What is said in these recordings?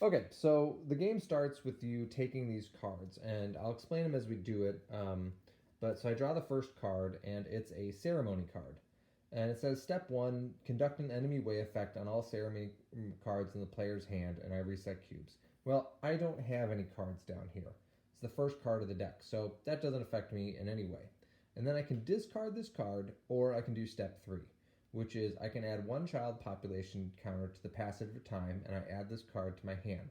Okay, so the game starts with you taking these cards, and I'll explain them as we do it. But so I draw the first card, and it's a ceremony card. And it says step one, conduct an enemy way effect on all ceremony cards in the player's hand, and I reset cubes. Well, I don't have any cards down here. It's the first card of the deck, so that doesn't affect me in any way. And then I can discard this card, or I can do step three, which is I can add one child population counter to the passage of time, and I add this card to my hand.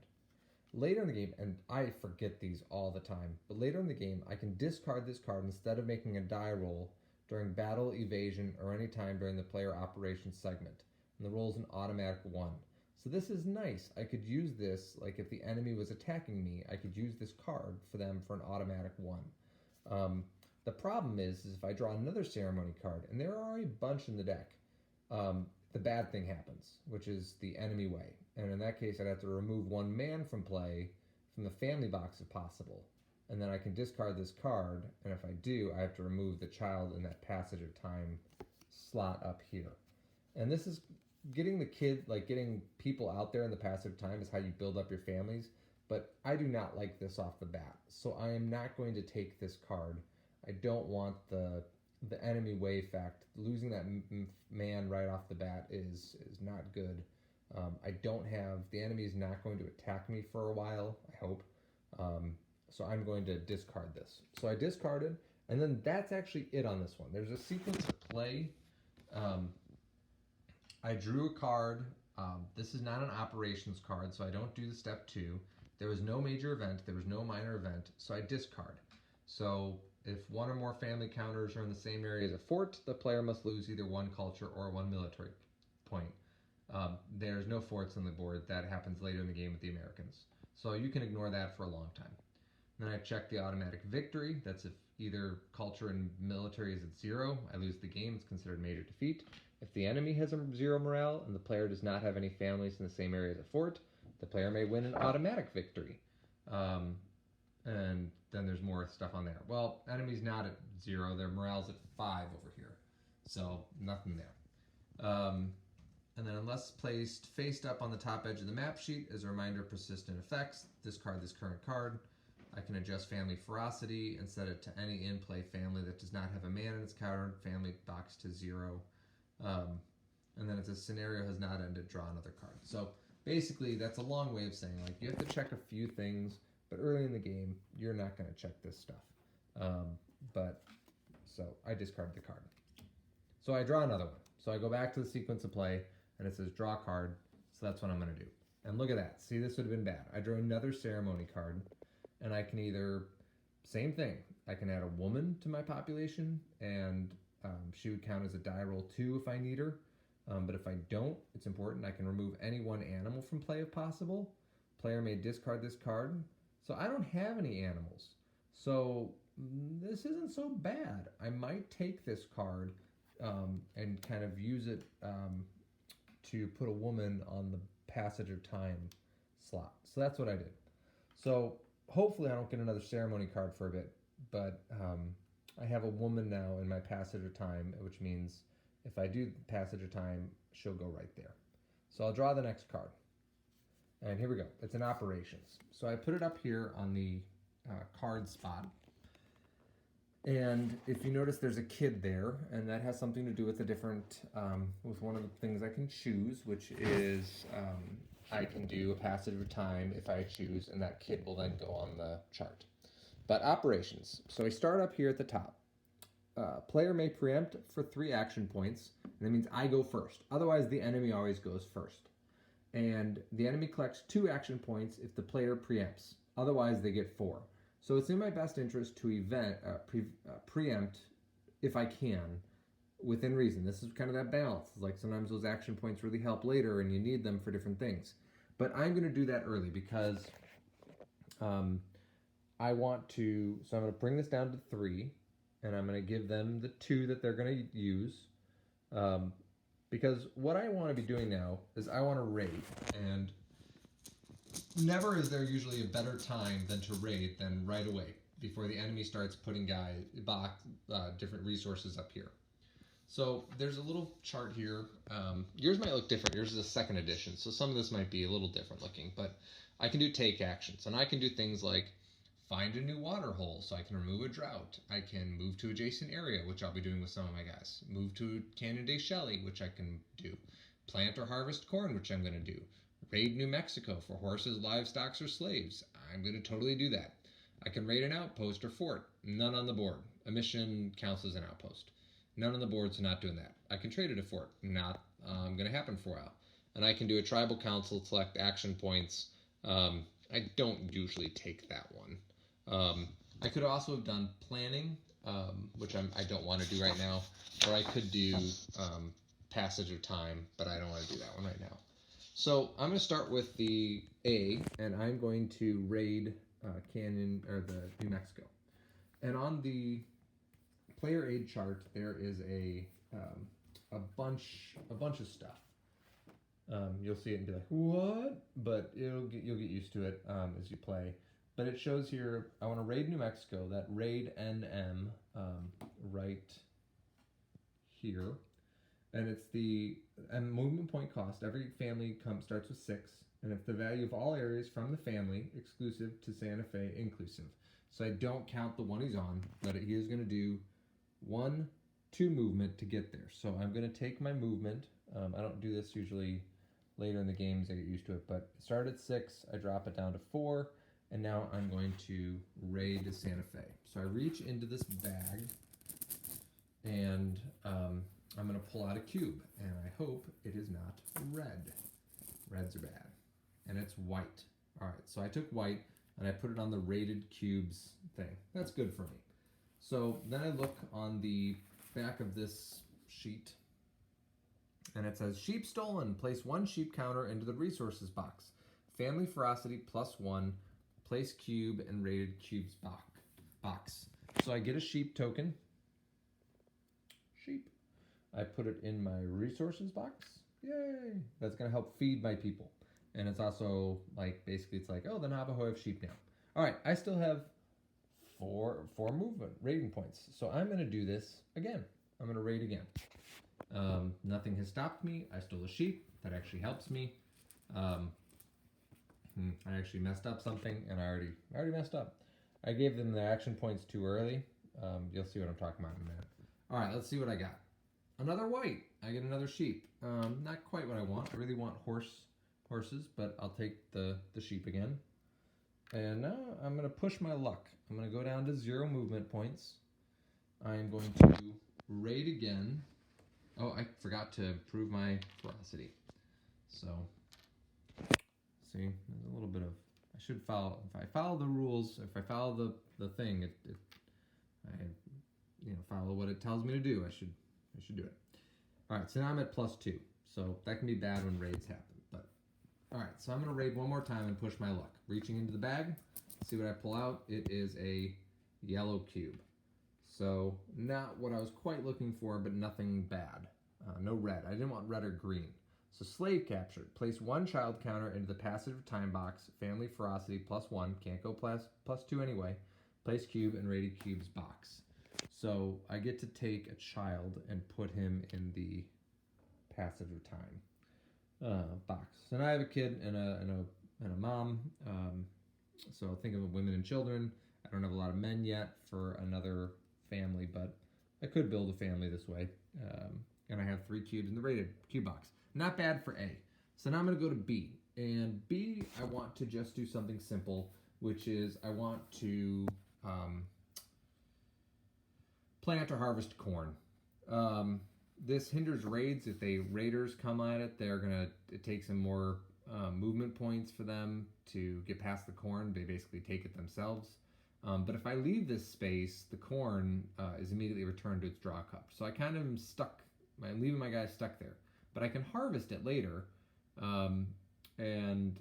Later in the game, and I forget these all the time, but later in the game, I can discard this card instead of making a die roll during battle, evasion, or any time during the player operations segment. And the roll is an automatic 1. So this is nice. I could use this, like if the enemy was attacking me, I could use this card for them for an automatic 1. The problem is if I draw another ceremony card, and there are a bunch in the deck, the bad thing happens, which is the enemy way. And in that case, I'd have to remove one man from play from the family box if possible. And then I can discard this card, and if I do, I have to remove the child in that passage of time slot up here. And this is getting the kid, like getting people out there in the passage of time is how you build up your families. But I do not like this off the bat. So I am not going to take this card. I don't want the enemy way effect. Losing that man right off the bat is not good. I don't have, the enemy is not going to attack me for a while, I hope. So I'm going to discard this. So I discarded, and then that's actually it on this one. There's a sequence of play. I drew a card. This is not an operations card, so I don't do the step 2. There was no major event. There was no minor event, so I discard. So if one or more family counters are in the same area as a fort, the player must lose either one culture or one military point. There's no forts on the board. That happens later in the game with the Americans. So you can ignore that for a long time. Then I check the automatic victory. That's if either culture and military is at 0, I lose the game. It's considered major defeat. If the enemy has a 0 morale and the player does not have any families in the same area as a fort, the player may win an automatic victory. And then there's more stuff on there. Well, enemy's not at 0. Their morale's at 5 over here. So nothing there. And then unless placed faced up on the top edge of the map sheet, as a reminder of persistent effects, discard this current card. I can adjust family ferocity and set it to any in-play family that does not have a man in its counter family box to 0. And then if the scenario has not ended, draw another card. So basically, that's a long way of saying, like, you have to check a few things, but early in the game, you're not going to check this stuff. So I discard the card. So I draw another one. So I go back to the sequence of play, and it says draw card. So that's what I'm going to do. And look at that. See, this would have been bad. I drew another ceremony card, and I can either, same thing, I can add a woman to my population, and she would count as a die roll 2 if I need her. But if I don't, it's important, I can remove any one animal from play if possible. Player may discard this card. So I don't have any animals. So this isn't so bad. I might take this card and kind of use it to put a woman on the passage of time slot. So that's what I did. So hopefully I don't get another ceremony card for a bit, but I have a woman now in my passage of time, which means if I do passage of time, she'll go right there. So I'll draw the next card. And here we go. It's an operations. So I put it up here on the card spot. And if you notice, there's a kid there, and that has something to do with a different, with one of the things I can choose, which is I can do a passage of time if I choose, and that kid will then go on the chart. But operations. So I start up here at the top. Player may preempt for 3 action points, and that means I go first. Otherwise, the enemy always goes first. And the enemy collects 2 action points if the player preempts. Otherwise, they get 4. So it's in my best interest to preempt if I can, within reason. This is kind of that balance. It's like sometimes those action points really help later and you need them for different things. But I'm going to do that early because I want to, so I'm going to bring this down to 3, and I'm going to give them the 2 that they're going to use. Because what I want to be doing now is I want to raid, and never is there usually a better time than to raid than right away, before the enemy starts putting different resources up here. So there's a little chart here. Yours might look different. Yours is a 2nd edition, so some of this might be a little different looking, but I can do take actions, and I can do things like find a new water hole so I can remove a drought. I can move to adjacent area, which I'll be doing with some of my guys. Move to Canyon Day Shelley, which I can do. Plant or harvest corn, which I'm going to do. Raid New Mexico for horses, livestock, or slaves. I'm going to totally do that. I can raid an outpost or fort. None on the board. A mission counts as an outpost. None on the board, so not doing that. I can trade at a fort. Not going to happen for a while. And I can do a tribal council, select action points. I don't usually take that one. I could also have done planning, which I don't want to do right now. Or I could do passage of time, but I don't want to do that one right now. So I'm going to start with the A, and I'm going to raid Canyon or the New Mexico. And on the player aid chart, there is a bunch of stuff. You'll see it and be like, what? But you'll get used to it as you play. But it shows here, I want to raid New Mexico, that raid NM right here. And it's the movement point cost. Every family starts with 6. And if the value of all areas from the family, exclusive to Santa Fe, inclusive. So I don't count the one he's on, but he is going to do 1, 2 movement to get there. So I'm going to take my movement. I don't do this usually later in the games. I get used to it. But start at 6. I drop it down to 4. And now I'm going to raid Santa Fe. So I reach into this bag, and I'm going to pull out a cube. And I hope it is not red. Reds are bad. And it's white. All right, so I took white, and I put it on the rated cubes thing. That's good for me. So then I look on the back of this sheet, and it says, sheep stolen. Place 1 sheep counter into the resources box. Family ferocity +1. Place cube and rated cubes box. So I get a sheep token. Sheep. I put it in my resources box. Yay! That's going to help feed my people. And it's also like, basically it's like, oh, the Navajo have sheep now. All right, I still have four movement raiding points. So I'm going to do this again. I'm going to raid again. Nothing has stopped me. I stole a sheep. That actually helps me. I actually messed up something, and I already messed up. I gave them the action points too early. You'll see what I'm talking about in a minute. All right, let's see what I got. Another white. I get another sheep. Not quite what I want. I really want horses, but I'll take the sheep again. And now I'm going to push my luck. I'm going to go down to 0 movement points. I'm going to raid again. Oh, I forgot to improve my ferocity. So, see, there's a little bit of, I should follow, if I follow the rules, if I follow the thing, I follow what it tells me to do, I should do it. All right, so now I'm at +2. So that can be bad when raids happen. But all right, so I'm going to raid one more time and push my luck. Reaching into the bag, see what I pull out. It is a yellow cube. So not what I was quite looking for, but nothing bad. No red. I didn't want red or green. So slave captured. Place 1 child counter into the passage of time box. Family ferocity +1. Can't go +2 anyway. Place cube and rated cubes box. So I get to take a child and put him in the passage of time box. And I have a kid and a mom. So think of women and children. I don't have a lot of men yet for another family, but I could build a family this way. And I have 3 cubes in the rated cube box. Not bad for A. So now I'm going to go to B. And B, I want to just do something simple, which is I want to plant or harvest corn. This hinders raids. If raiders come at it, it takes some more movement points for them to get past the corn. They basically take it themselves. But if I leave this space, the corn is immediately returned to its draw cup. So I kind of am stuck. I'm leaving my guy stuck there. But I can harvest it later and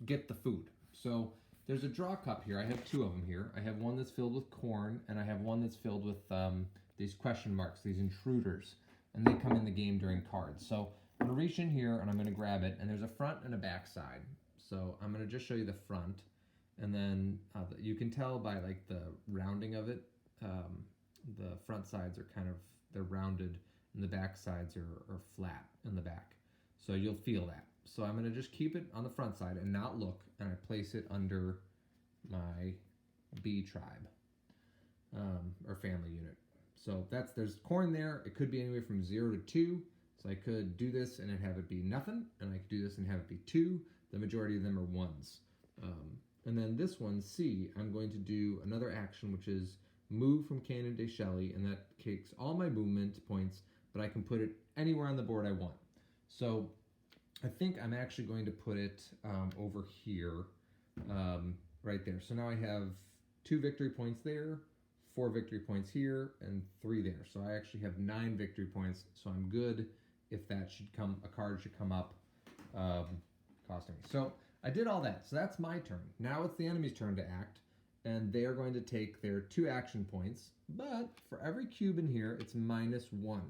get the food. So there's a draw cup here. I have 2 of them here. I have one that's filled with corn, and I have one that's filled with these question marks, these intruders. And they come in the game during cards. So I'm going to reach in here, and I'm going to grab it. And there's a front and a back side. So I'm going to just show you the front. And then you can tell by like the rounding of it, the front sides are they're rounded, and the back sides are flat in the back. So you'll feel that. So I'm going to just keep it on the front side and not look, and I place it under my B tribe or family unit. So there's corn there. It could be anywhere from 0 to 2. So I could do this and have it be nothing, and I could do this and have it be 2. The majority of them are 1s. And then this one, C, I'm going to do another action, which is move from Cannon de Shelley, and that takes all my movement points, but I can put it anywhere on the board I want. So I think I'm actually going to put it over here, right there. So now I have 2 victory points there, 4 victory points here, and 3 there. So I actually have 9 victory points, so I'm good if that a card should come up costing me. So I did all that, so that's my turn. Now it's the enemy's turn to act, and they are going to take their 2 action points, but for every cube in here, it's -1.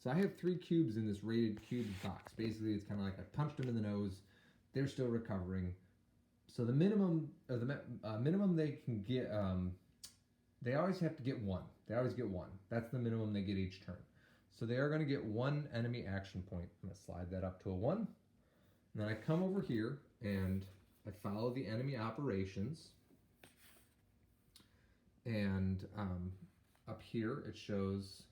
So I have 3 cubes in this rated cube box. Basically, it's kind of like I punched them in the nose. They're still recovering. So the minimum they can get, they always have to get 1. They always get 1. That's the minimum they get each turn. So they are going to get 1 enemy action point. I'm going to slide that up to a 1. And then I come over here and I follow the enemy operations. And up here it shows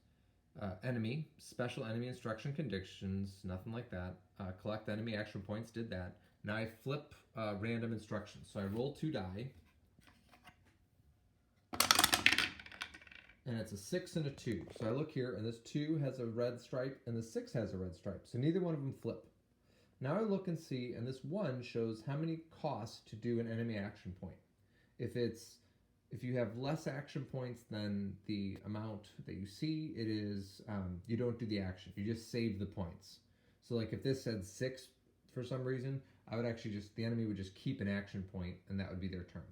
enemy, special enemy instruction conditions, nothing like that. Collect enemy action points, did that. Now I flip random instructions. So I roll 2 die. And it's a 6 and a 2. So I look here, and this 2 has a red stripe, and the 6 has a red stripe. So neither one of them flip. Now I look and see, and this 1 shows how many costs to do an enemy action point. If you have less action points than the amount that you see, it is you don't do the action. You just save the points. So like if this said 6 for some reason, I would actually the enemy would just keep an action point, and that would be their turn.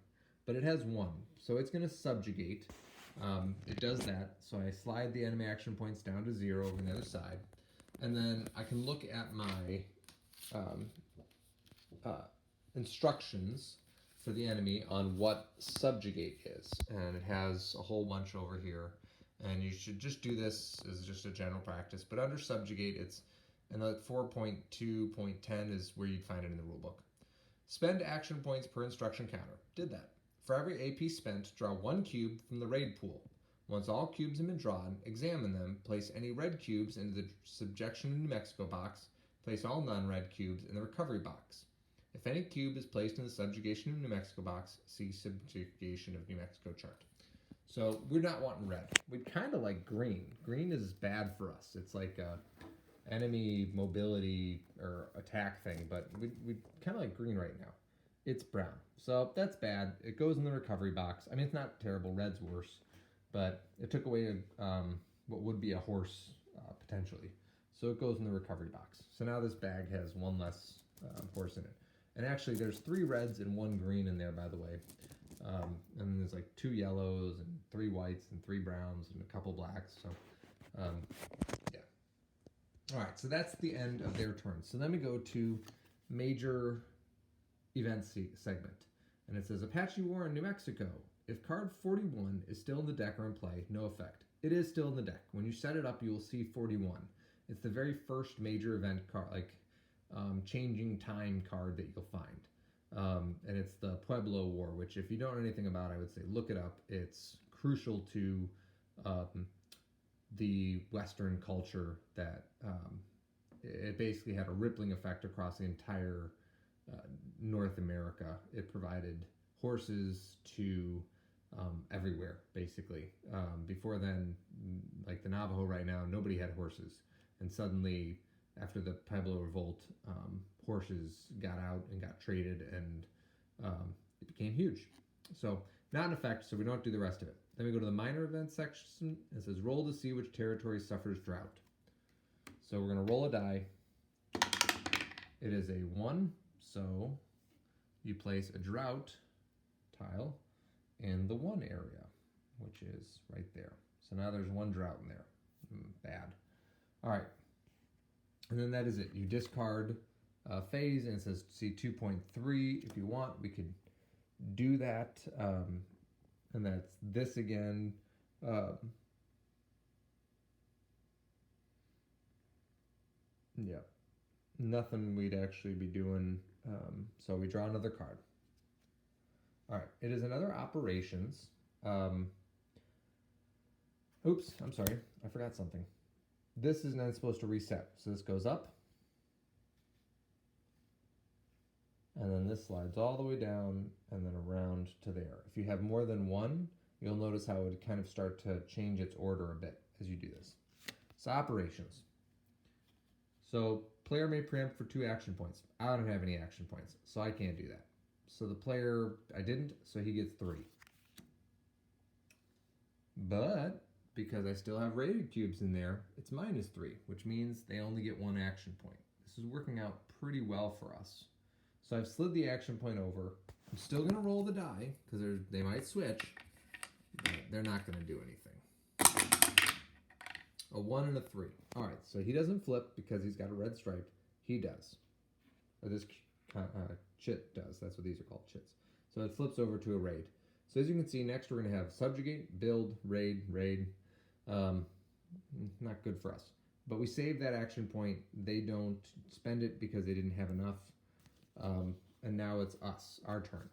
But it has 1, so it's going to subjugate. It does that, so I slide the enemy action points down to 0 over on the other side, and then I can look at my instructions for the enemy on what subjugate is, and it has a whole bunch over here, and you should just do this as just a general practice, but under subjugate it's, and 4.2.10 is where you'd find it in the rulebook. Spend action points per instruction counter. Did that. For every AP spent, draw 1 cube from the raid pool. Once all cubes have been drawn, examine them, place any red cubes into the Subjection of New Mexico box, place all non-red cubes in the recovery box. If any cube is placed in the Subjugation of New Mexico box, see Subjugation of New Mexico chart. So we're not wanting red. We'd kind of like green. Green is bad for us. It's like a enemy mobility or attack thing, but we kind of like green right now. It's brown. So that's bad. It goes in the recovery box. I mean, it's not terrible. Red's worse. But it took away what would be a horse, potentially. So it goes in the recovery box. So now this bag has 1 less horse in it. And actually, there's 3 reds and 1 green in there, by the way. And there's like 2 yellows and 3 whites and 3 browns and a couple blacks. So, yeah. All right, so that's the end of their turn. So then we go to major event segment. And it says, Apache War in New Mexico. If card 41 is still in the deck or in play, no effect. It is still in the deck. When you set it up, you will see 41. It's the very first major event card, like changing time card that you'll find. And it's the Pueblo War, which if you don't know anything about, I would say look it up. It's crucial to the Western culture that it basically had a rippling effect across the entire North America. It provided horses to everywhere, basically. Before then, like the Navajo right now, nobody had horses. And suddenly, after the Pueblo Revolt, horses got out and got traded, and it became huge. So, not in effect, so we don't do the rest of it. Then we go to the minor events section. It says, roll to see which territory suffers drought. So we're going to roll a die. It is a 1, so you place a drought tile in the 1 area, which is right there. So now there's 1 drought in there. Bad. All right. And then that is it. You discard phase, and it says see 2.3. If you want, we could do that. And that's this again. Yeah. nothing we'd actually be doing. So we draw another card. All right, it is another operations. Oops, I'm sorry, I forgot something. This is then supposed to reset. So this goes up, and then this slides all the way down and then around to there. If you have more than one, you'll notice how it would kind of start to change its order a bit as you do this. So operations. So player may preempt for 2 action points. I don't have any action points, so I can't do that. So the player, I didn't, so he gets 3. But because I still have rated cubes in there, it's -3, which means they only get 1 action point. This is working out pretty well for us. So I've slid the action point over. I'm still going to roll the die, because they might switch, but they're not going to do anything. A 1 and a 3. All right, so he doesn't flip because he's got a red stripe. He does. Or this chit does. That's what these are called, chits. So it flips over to a raid. So as you can see, next we're going to have subjugate, build, raid, raid. Not good for us. But we save that action point. They don't spend it because they didn't have enough. And now it's us, our turn.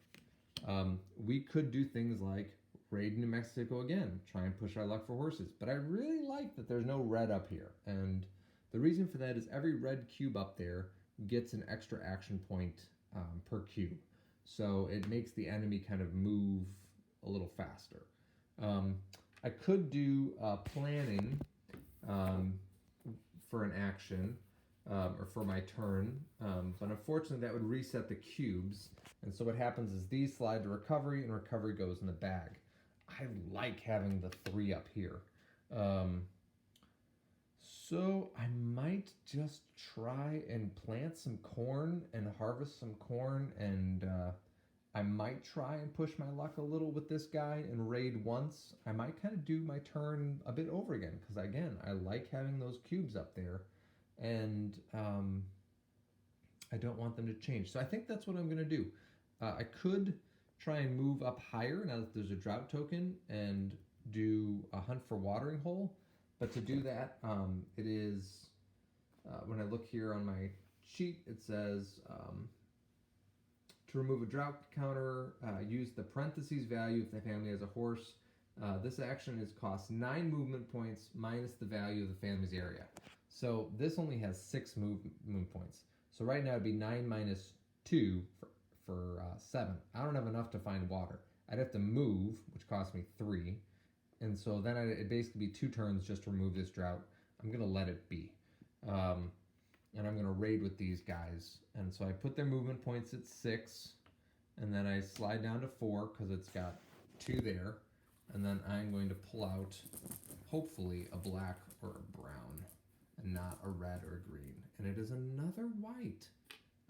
We could do things like raid New Mexico again, try and push our luck for horses. But I really like that there's no red up here. And the reason for that is every red cube up there gets an extra action point per cube. So it makes the enemy kind of move a little faster. I could do planning for an action or for my turn, but unfortunately that would reset the cubes. And so what happens is these slide to recovery, and recovery goes in the bag. I like having the 3 up here. So I might just try and plant some corn and harvest some corn, and I might try and push my luck a little with this guy and raid once. I might kind of do my turn a bit over again, because again, I like having those cubes up there, and I don't want them to change. So I think that's what I'm going to do. I could try and move up higher now that there's a drought token and do a hunt for watering hole. But to do that, it is, when I look here on my sheet, it says to remove a drought counter, use the parentheses value if the family has a horse. This action costs 9 movement points minus the value of the family's area. So this only has 6 movement points. So right now it'd be 9 minus 2 for 7. I don't have enough to find water. I'd have to move, which costs me 3. And so then it'd basically be 2 turns just to remove this drought. I'm going to let it be. And I'm going to raid with these guys. And so I put their movement points at 6. And then I slide down to 4 because it's got 2 there. And then I'm going to pull out, hopefully, a black or a brown. And not a red or a green. And it is another white.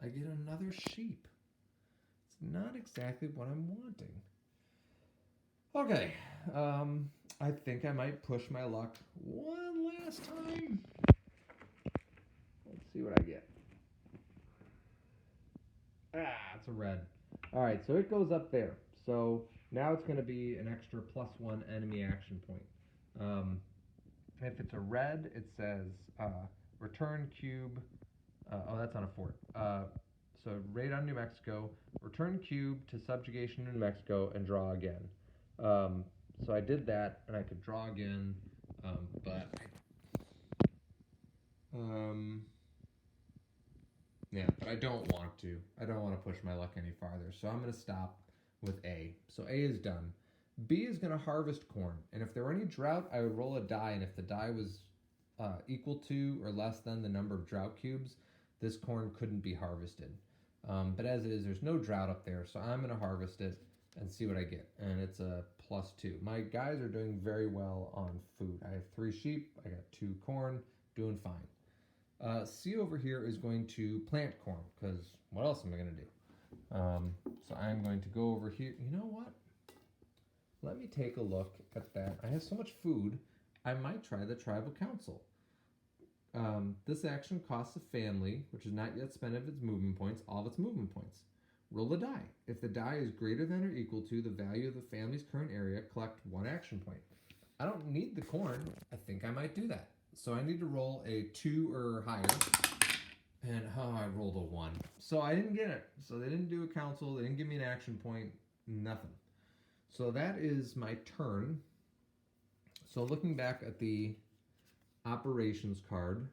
I get another sheep. It's not exactly what I'm wanting. Okay, I think I might push my luck one last time. Let's see what I get. It's a red. All right, so it goes up there. So now it's going to be an extra +1 enemy action point. If it's a red, it says return cube. That's on a fort. So raid on New Mexico, return cube to subjugation in New Mexico, and draw again. So I did that, and I could draw again, but I don't want to. I don't want to push my luck any farther, so I'm going to stop with A. So A is done. B is going to harvest corn, and if there were any drought, I would roll a die, and if the die was equal to or less than the number of drought cubes, this corn couldn't be harvested. But as it is, there's no drought up there, so I'm going to harvest it and see what I get. And it's a +2. My guys are doing very well on food. I have 3 sheep, I got 2 corn, doing fine. C over here is going to plant corn, because what else am I going to do? So I'm going to go over here. You know what? Let me take a look at that. I have so much food, I might try the tribal council. This action costs a family, which is not yet spent of its movement points, all of its movement points. Roll a die. If the die is greater than or equal to the value of the family's current area, collect 1 action point. I don't need the corn. I think I might do that. So I need to roll a 2 or higher. And I rolled a 1. So I didn't get it. So they didn't do a council. They didn't give me an action point. Nothing. So that is my turn. So looking back at the operations card,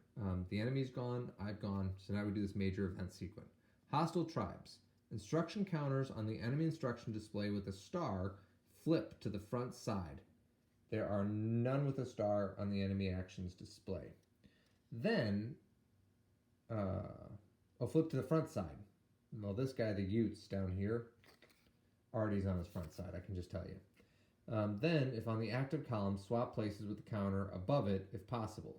the enemy's gone. I've gone. So now we do this major event sequence. Hostile tribes. Instruction counters on the enemy instruction display with a star flip to the front side. There are none with a star on the enemy actions display. Then I'll flip to the front side. Well, this guy, the Utes down here, already's on his front side, I can just tell you. Then, if on the active column, swap places with the counter above it if possible.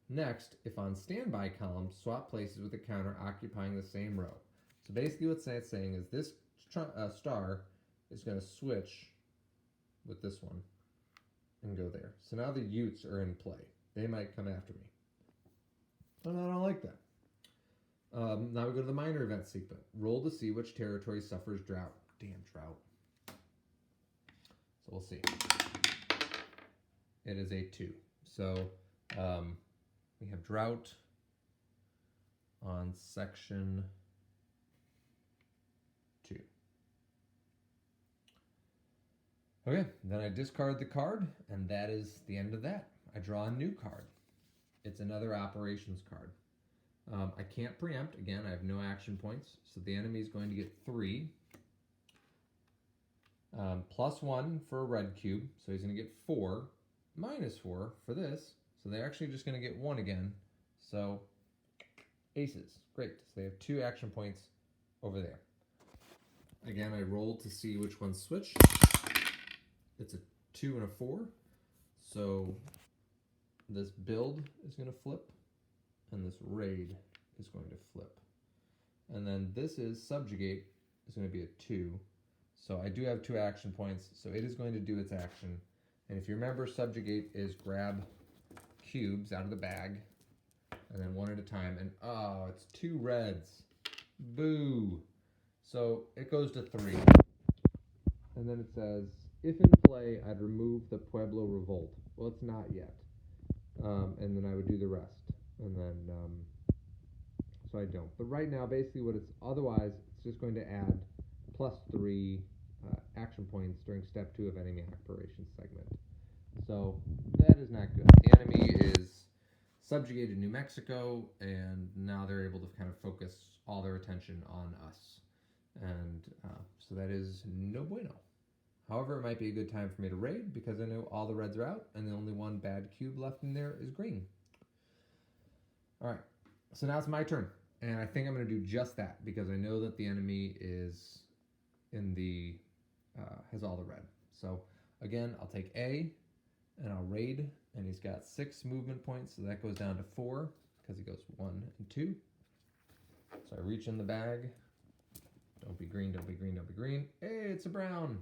Next, if on standby column, swap places with the counter occupying the same row. So basically what that's saying is this star is going to switch with this one and go there. So now the Utes are in play. They might come after me. And I don't like that. Now we go to the minor event sequence. Roll to see which territory suffers drought. Damn drought. So we'll see. It is a 2. So we have drought on section 2. Okay, then I discard the card, and that is the end of that. I draw a new card. It's another operations card. I can't preempt. Again, I have no action points. So the enemy is going to get 3. +1 for a red cube. So he's going to get 4. -4 for this. So they're actually just going to get 1 again. So aces. Great. So they have 2 action points over there. Again, I roll to see which ones switch. It's a 2 and a 4. So this build is going to flip. And this raid is going to flip. And then this is subjugate is going to be a 2. So I do have 2 action points. So it is going to do its action. And if you remember, subjugate is grab cubes out of the bag. And then 1 at a time. And oh, it's 2 reds. Boo. So it goes to 3. And then it says, if in play, I'd remove the Pueblo Revolt. Well, it's not yet. And then I would do the rest. And then, so I don't. But right now, basically what it's, otherwise, it's just going to add +3 action points during step 2 of enemy operations segment. So that is not good. The enemy is subjugated New Mexico, and now they're able to kind of focus all their attention on us. And so that is no bueno. However, it might be a good time for me to raid because I know all the reds are out, and the only one bad cube left in there is green. All right, so now it's my turn, and I think I'm going to do just that because I know that the enemy is in the has all the red. So again, I'll take A, and I'll raid, and he's got 6 movement points, so that goes down to 4 because he goes 1 and 2. So I reach in the bag. Don't be green, don't be green, don't be green. Hey, it's a brown.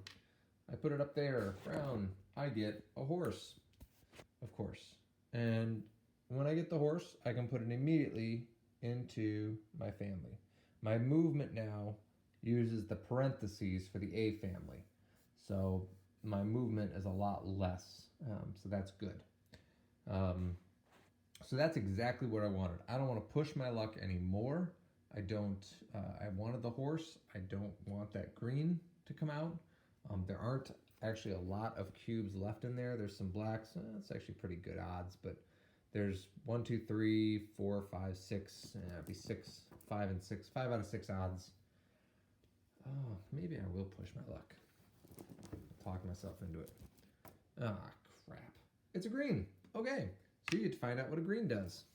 I put it up there. Brown. I get a horse, of course, and when I get the horse, I can put it immediately into my family. My movement now uses the parentheses for the A family. So my movement is a lot less. So that's good. So that's exactly what I wanted. I don't want to push my luck anymore. I wanted the horse. I don't want that green to come out. There aren't actually a lot of cubes left in there. There's some blacks. It's actually pretty good odds, but there's 1, 2, 3, 4, 5, 6. It'd be 6, 5, and 6. 5 out of 6 odds. Oh, maybe I will push my luck. Talk myself into it. Ah, crap. It's a green. Okay, so you get to find out what a green does.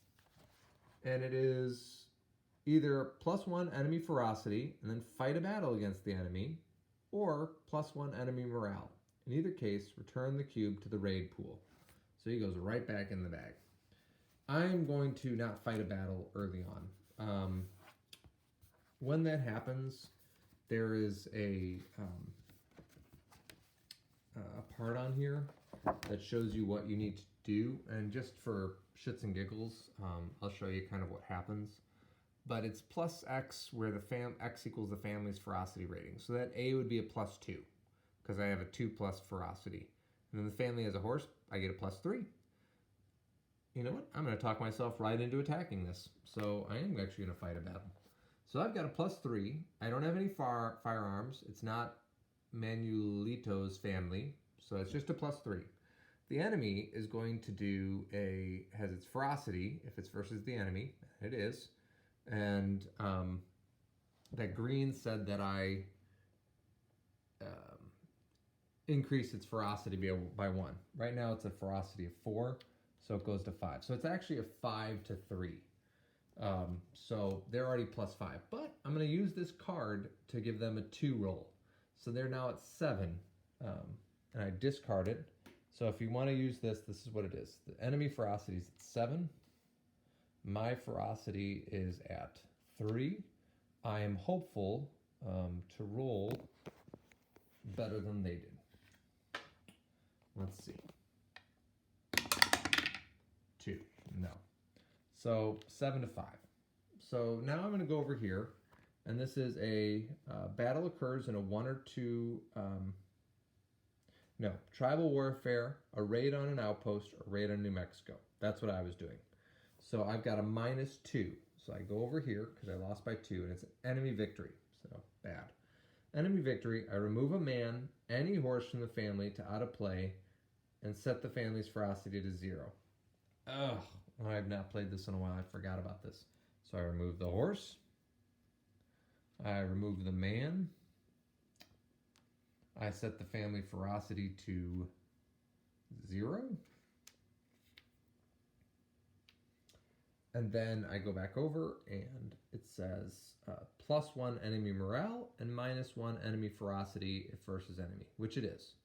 And it is either +1 enemy ferocity and then fight a battle against the enemy, or +1 enemy morale. In either case, return the cube to the raid pool. So he goes right back in the bag. I'm going to not fight a battle early on. When that happens, there is a part on here that shows you what you need to do. And just for shits and giggles, I'll show you kind of what happens. But it's +X where the X equals the family's ferocity rating. So that A would be a +2 because I have a 2+ ferocity. And then the family has a horse, I get a +3. you know what? I'm going to talk myself right into attacking this. So I am actually going to fight a battle. So I've got a +3. I don't have any firearms. It's not Manuelito's family, so it's just a +3. The enemy is going to do has its ferocity if it's versus the enemy. It is. And that green said that I increase its ferocity by 1. Right now it's a ferocity of 4, so it goes to 5. So it's actually a 5 to 3. So they're already +5. But I'm going to use this card to give them a 2 roll. So they're now at 7. And I discard it. So if you want to use this, this is what it is. The enemy ferocity is at 7. My ferocity is at 3. I am hopeful to roll better than they did. Let's see. 2. No. So 7 to 5. So now I'm going to go over here, and this is a battle occurs in a 1 or 2. No, tribal warfare, a raid on an outpost, or raid on New Mexico. That's what I was doing. So I've got a -2. So I go over here because I lost by 2, and it's an enemy victory. So bad. Enemy victory. I remove a man, any horse from the family to out of play, and set the family's ferocity to 0. Ugh, I have not played this in a while. I forgot about this. So I remove the horse. I remove the man. I set the family ferocity to 0. And then I go back over and it says +1 enemy morale and -1 enemy ferocity if versus enemy, which it is.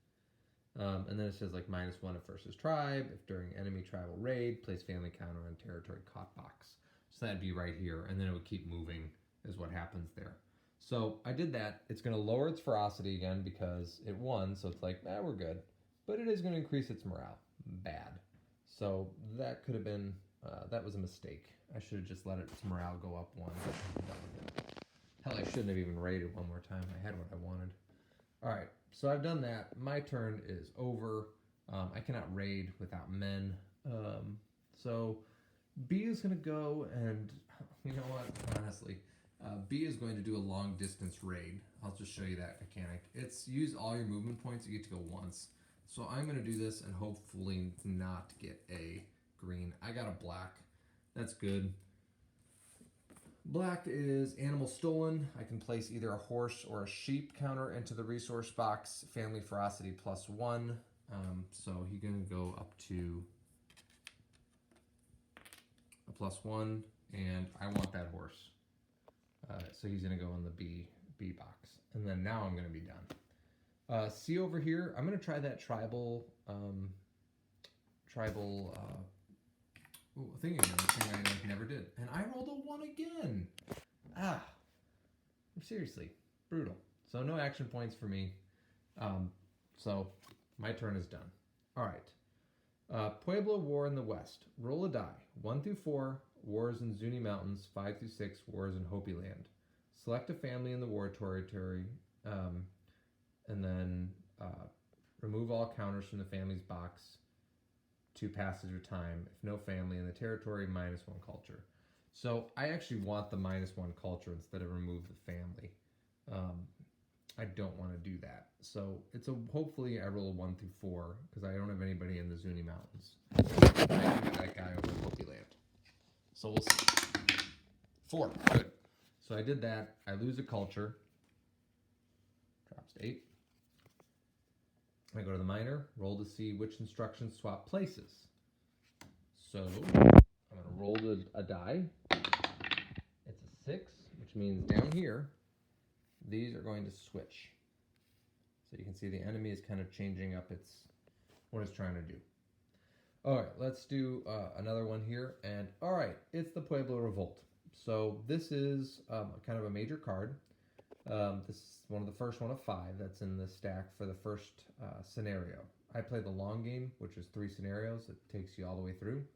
And then it says like -1 if versus tribe, if during enemy tribal raid, place family counter on territory caught box. So that'd be right here, and then it would keep moving is what happens there. So I did that. It's going to lower its ferocity again because it won, so it's like, we're good. But it is going to increase its morale. Bad. So that could have been, that was a mistake. I should have just let its morale go up 1. Hell, I shouldn't have even raided one more time. I had what I wanted. All right, so I've done that. My turn is over. I cannot raid without men. So B is going to go and, you know what, honestly, B is going to do a long distance raid. I'll just show you that mechanic. It's use all your movement points. You get to go once. So I'm going to do this and hopefully not get a green. I got a black. That's good. Black is animal stolen. I can place either a horse or a sheep counter into the resource box. Family ferocity +1. So he's going to go up to a +1, and I want that horse. So he's going to go in the B box. And then now I'm going to be done. See over here, I'm going to try that tribal thing again, the thing I never did. And I rolled a 1 again. Seriously, brutal. So no action points for me. So my turn is done. All right. Pueblo War in the West. Roll a die. 1 through 4, wars in Zuni Mountains. 5 through 6, wars in Hopi Land. Select a family in the war territory, and then remove all counters from the family's box to passage of time. If no family in the territory, -1 culture. So I actually want the -1 culture instead of remove the family. I don't want to do that. So it's hopefully I roll a 1 through 4 because I don't have anybody in the Zuni Mountains. I can get that guy over in Hopi Land. So we'll see. 4, good. So I did that. I lose a culture. Drops to 8. I go to the minor, roll to see which instructions swap places. So I'm going to roll a die. It's a 6, which means down here, these are going to switch. So you can see the enemy is kind of changing up what it's trying to do. All right, let's do another one here. And all right, it's the Pueblo Revolt. So this is kind of a major card. This is one of the first one of 5 that's in the stack for the first scenario. I play the long game, which is 3 scenarios. It takes you all the way through.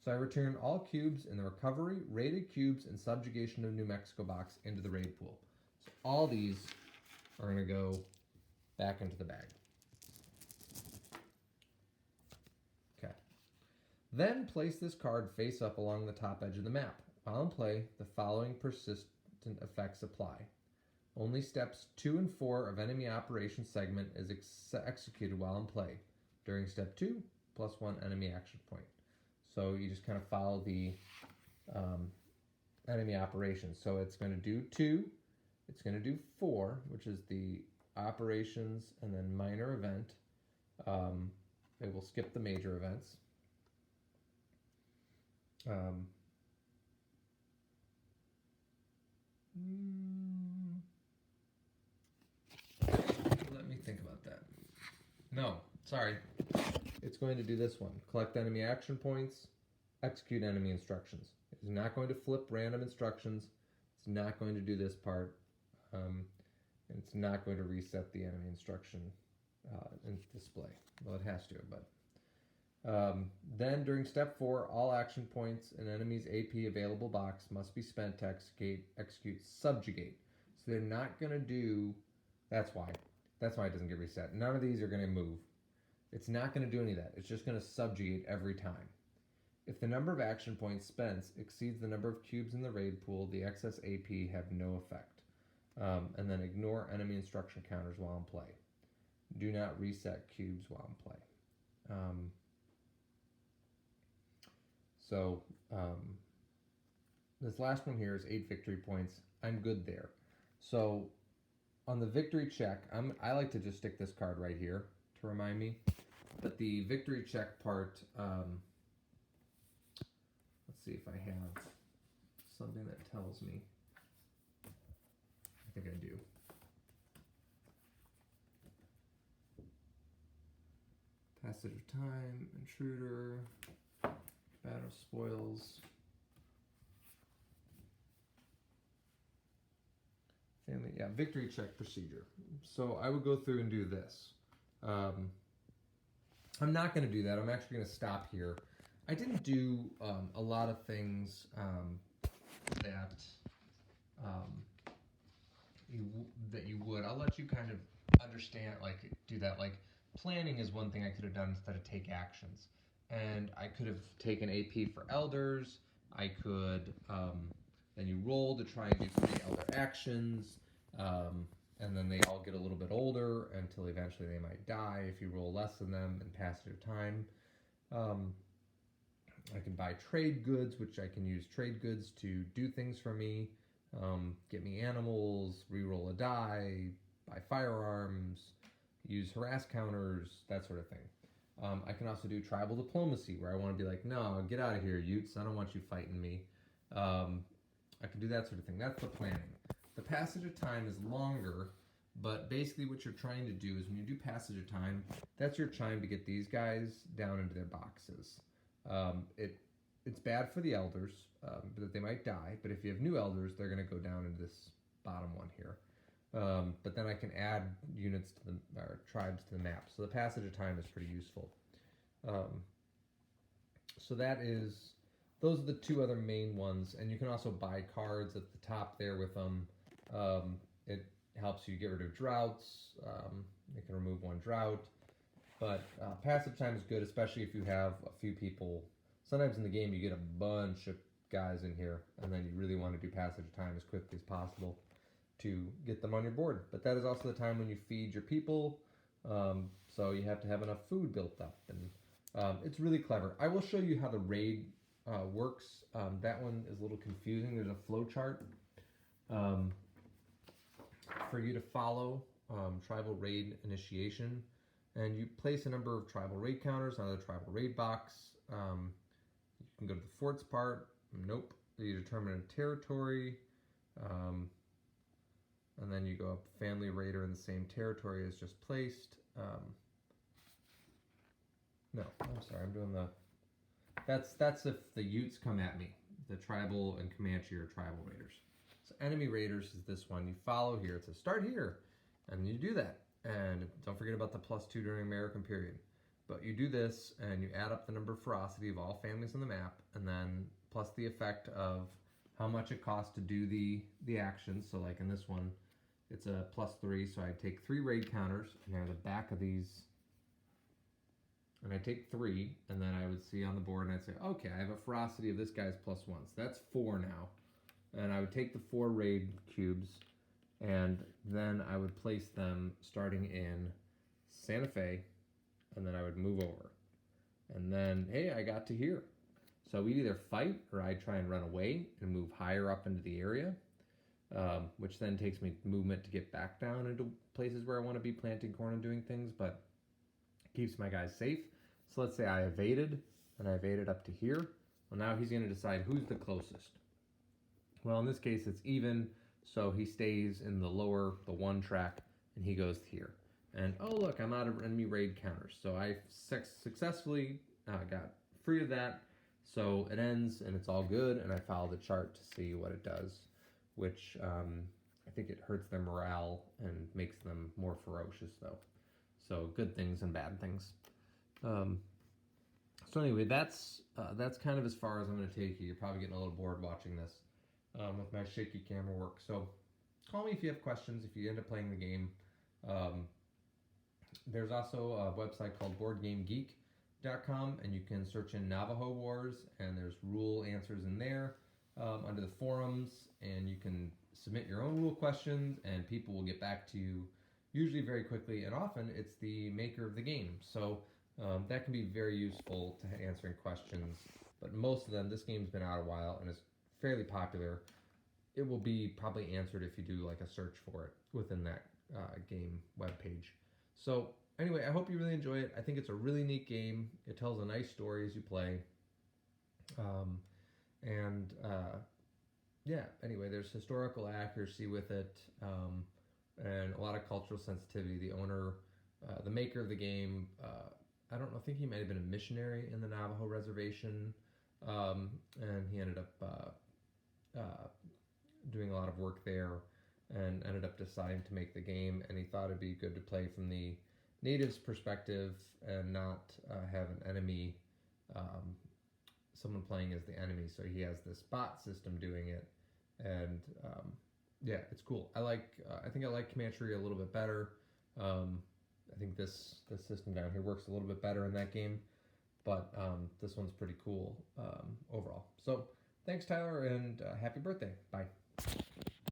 So I return all cubes in the recovery, raided cubes, and subjugation of New Mexico box into the raid pool. So all these are going to go back into the bag. Okay. Then place this card face up along the top edge of the map. While in play, the following persistent effects apply. Only steps 2 and 4 of enemy operation segment is executed while in play. During step 2, +1 enemy action point. So you just kind of follow the enemy operations. So it's going to do 2, it's going to do 4, which is the operations and then minor event. It will skip the major events. Let me think about that. No, sorry. It's going to do this one. Collect enemy action points, execute enemy instructions. It's not going to flip random instructions. It's not going to do this part. And it's not going to reset the enemy instruction in display. Well, it has to, but... then during step 4, all action points in enemy's AP available box must be spent to execute subjugate. So they're not going to do... That's why it doesn't get reset. None of these are going to move. It's not going to do any of that. It's just going to subjugate every time. If the number of action points spent exceeds the number of cubes in the raid pool, the excess AP have no effect. And then ignore enemy instruction counters while in play. Do not reset cubes while in play. This last one here is 8 victory points. I'm good there. So on the victory check, I like to just stick this card right here to remind me. But the victory check part, let's see if I have something that tells me. I think I do. Passage of time, intruder, battle spoils, family, yeah, victory check procedure. So I would go through and do this. I'm not going to do that. I'm actually going to stop here. I didn't do a lot of things that you would. I'll let you kind of understand, like, do that. Like, planning is one thing I could have done instead of take actions. And I could have taken AP for elders. I could, then you roll to try and do 3 elder actions. And then they all get a little bit older until eventually they might die if you roll less than them in passage of time. I can buy trade goods, which I can use trade goods to do things for me. Get me animals, re-roll a die, buy firearms, use harass counters, that sort of thing. I can also do tribal diplomacy, where I want to be like, no, get out of here, Utes. I don't want you fighting me. I can do that sort of thing. That's the planning. The passage of time is longer, but basically what you're trying to do is when you do passage of time, that's your time to get these guys down into their boxes. It's bad for the elders, that they might die, but if you have new elders, they're going to go down into this bottom one here. But then I can add units to or tribes to the map. So the passage of time is pretty useful. So those are the 2 other main ones. And you can also buy cards at the top there with them. It helps you get rid of droughts. You can remove 1 drought. But passage time is good, especially if you have a few people. Sometimes in the game you get a bunch of guys in here, and then you really want to do passage of time as quickly as possible to get them on your board. But that is also the time when you feed your people, so you have to have enough food built up, and it's really clever. I will show you how the raid works. That one is a little confusing. There's a flow chart for you to follow, tribal raid initiation, and you place a number of tribal raid counters on the tribal raid box. You can go to the forts part. Nope. You determine a territory. And then you go up family raider in the same territory as just placed. No, I'm sorry, I'm doing the... That's if the Utes come at me. The tribal and Comanche are tribal raiders. So enemy raiders is this one. You follow here. It says start here. And you do that. And don't forget about the +2 during American period. But you do this, and you add up the number of ferocity of all families on the map, and then plus the effect of how much it costs to do the actions. So like in this one, it's a +3, so I take 3 raid counters, and they're on the back of these and I take 3, and then I would see on the board, and I'd say, okay, I have a ferocity of this guy's +1, so that's 4 now. And I would take the 4 raid cubes, and then I would place them starting in Santa Fe, and then I would move over. And then, hey, I got to here. So we'd either fight, or I'd try and run away and move higher up into the area, which then takes me movement to get back down into places where I want to be planting corn and doing things, but keeps my guys safe. So let's say I evaded, and I evaded up to here. Well, now he's going to decide who's the closest. Well, in this case, it's even, so he stays in the 1 track, and he goes here. And, oh, look, I'm out of enemy raid counters. So I successfully got free of that. So it ends, and it's all good, and I follow the chart to see what it does, which I think it hurts their morale and makes them more ferocious, though. So good things and bad things. So anyway, that's kind of as far as I'm going to take you. You're probably getting a little bored watching this with my shaky camera work. So call me if you have questions, if you end up playing the game. There's also a website called BoardGameGeek.com, and you can search in Navajo Wars, and there's rule answers in there under the forums, and you can submit your own rule questions, and people will get back to you usually very quickly, and often it's the maker of the game. So that can be very useful to answering questions, but most of them, this game's been out a while and is fairly popular. It will be probably answered if you do like a search for it within that game webpage. So anyway, I hope you really enjoy it. I think it's a really neat game. It tells a nice story as you play. Yeah, anyway, there's historical accuracy with it, and a lot of cultural sensitivity. The owner, the maker of the game, I don't know, I think he might have been a missionary in the Navajo reservation, and he ended up doing a lot of work there, and ended up deciding to make the game, and he thought it'd be good to play from the natives' perspective and not have an enemy, someone playing as the enemy. So he has this bot system doing it, and yeah, it's cool. I think I like Comanchery a little bit better. I think this system down here works a little bit better in that game, but this one's pretty cool overall. So thanks, Tyler, and happy birthday. Bye.